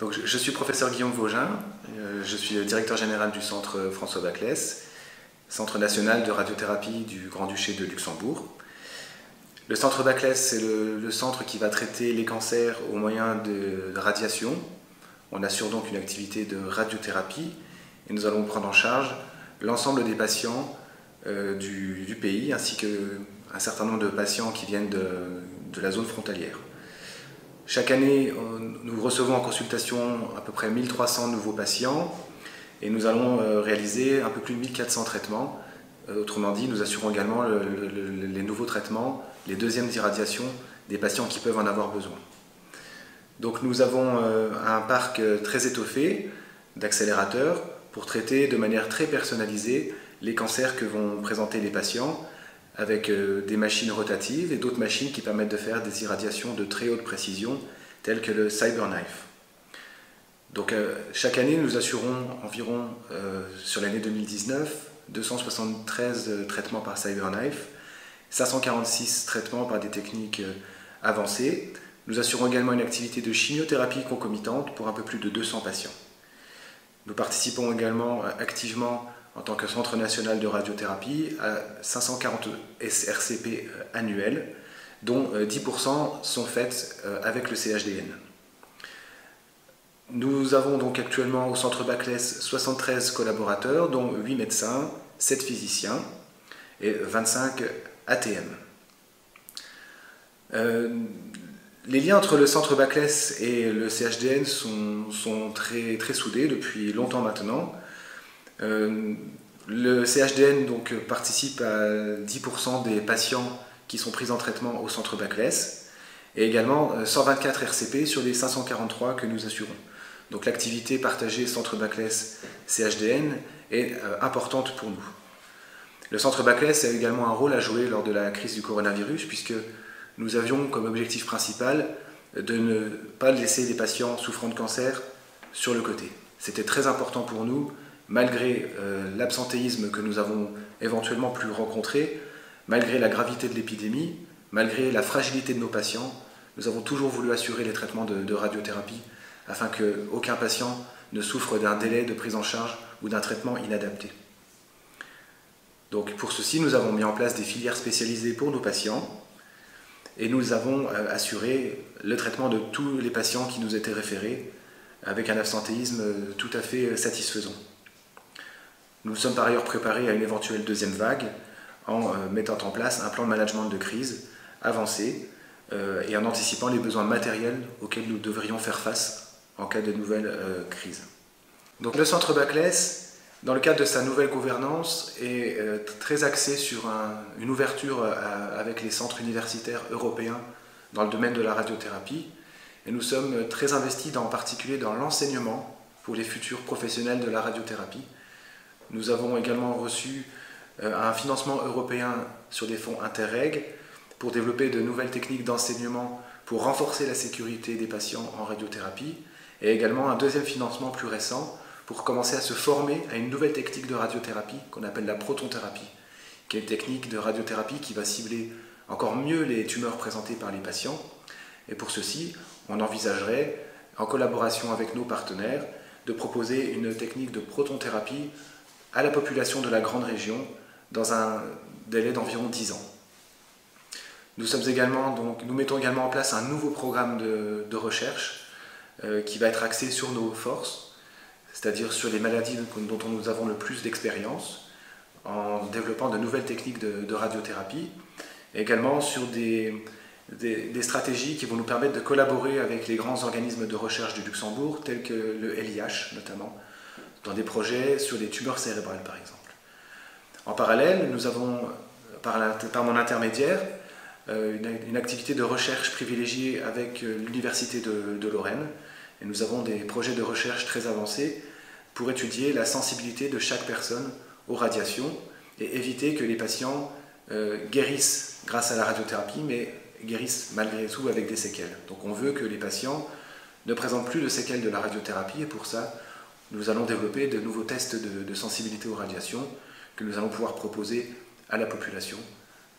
Donc, je suis professeur Guillaume Vaugin, je suis directeur général du centre François Baclès, centre national de radiothérapie du Grand-Duché de Luxembourg. Le centre Baclès, c'est le centre qui va traiter les cancers au moyen de radiation. On assure donc une activité de radiothérapie et nous allons prendre en charge l'ensemble des patients du pays ainsi qu'un certain nombre de patients qui viennent de la zone frontalière. Chaque année, nous recevons en consultation à peu près 1300 nouveaux patients et nous allons réaliser un peu plus de 1400 traitements. Autrement dit, nous assurons également les nouveaux traitements, les deuxièmes irradiations des patients qui peuvent en avoir besoin. Donc nous avons un parc très étoffé d'accélérateurs pour traiter de manière très personnalisée les cancers que vont présenter les patients, avec des machines rotatives et d'autres machines qui permettent de faire des irradiations de très haute précision, telles que le CyberKnife. Donc chaque année, nous assurons environ, sur l'année 2019, 273 traitements par CyberKnife, 546 traitements par des techniques avancées. Nous assurons également une activité de chimiothérapie concomitante pour un peu plus de 200 patients. Nous participons également activement en tant que Centre national de radiothérapie à 540 SRCP annuels, dont 10% sont faites avec le CHDN. Nous avons donc actuellement au Centre Baclès 73 collaborateurs, dont 8 médecins, 7 physiciens et 25 ATM. Les liens entre le Centre Baclès et le CHDN sont très soudés depuis longtemps maintenant. Le CHDN donc, participe à 10% des patients qui sont pris en traitement au Centre Baclès et également 124 RCP sur les 543 que nous assurons. Donc l'activité partagée Centre Baclès-CHDN est importante pour nous. Le Centre Baclès a également un rôle à jouer lors de la crise du coronavirus puisque nous avions comme objectif principal de ne pas laisser les patients souffrant de cancer sur le côté. C'était très important pour nous, malgré l'absentéisme que nous avons éventuellement pu rencontrer, malgré la gravité de l'épidémie, malgré la fragilité de nos patients, nous avons toujours voulu assurer les traitements de radiothérapie afin qu'aucun patient ne souffre d'un délai de prise en charge ou d'un traitement inadapté. Donc pour ceci, nous avons mis en place des filières spécialisées pour nos patients et nous avons assuré le traitement de tous les patients qui nous étaient référés avec un absentéisme tout à fait satisfaisant. Nous sommes par ailleurs préparés à une éventuelle deuxième vague en mettant en place un plan de management de crise avancé et en anticipant les besoins matériels auxquels nous devrions faire face en cas de nouvelle crise. Donc le Centre Baclès, dans le cadre de sa nouvelle gouvernance, est très axé sur une ouverture avec les centres universitaires européens dans le domaine de la radiothérapie. Et nous sommes très investis en particulier dans l'enseignement pour les futurs professionnels de la radiothérapie. Nous avons également reçu un financement européen sur des fonds Interreg pour développer de nouvelles techniques d'enseignement pour renforcer la sécurité des patients en radiothérapie et également un deuxième financement plus récent pour commencer à se former à une nouvelle technique de radiothérapie qu'on appelle la protonthérapie, qui est une technique de radiothérapie qui va cibler encore mieux les tumeurs présentées par les patients. Et pour ceci, on envisagerait, en collaboration avec nos partenaires, de proposer une technique de protonthérapie à la population de la grande région dans un délai d'environ 10 ans. Nous mettons également en place un nouveau programme de recherche qui va être axé sur nos forces, c'est-à-dire sur les maladies dont nous avons le plus d'expérience, en développant de nouvelles techniques de radiothérapie, et également sur des stratégies qui vont nous permettre de collaborer avec les grands organismes de recherche du Luxembourg, tels que le LIH notamment, dans des projets sur les tumeurs cérébrales par exemple. En parallèle, nous avons, par mon intermédiaire, une activité de recherche privilégiée avec l'Université de Lorraine, et nous avons des projets de recherche très avancés pour étudier la sensibilité de chaque personne aux radiations et éviter que les patients guérissent grâce à la radiothérapie, mais guérissent malgré tout avec des séquelles. Donc on veut que les patients ne présentent plus de séquelles de la radiothérapie et pour ça, nous allons développer de nouveaux tests de sensibilité aux radiations que nous allons pouvoir proposer à la population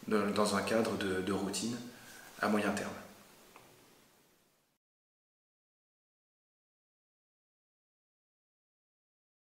dans un cadre de routine à moyen terme.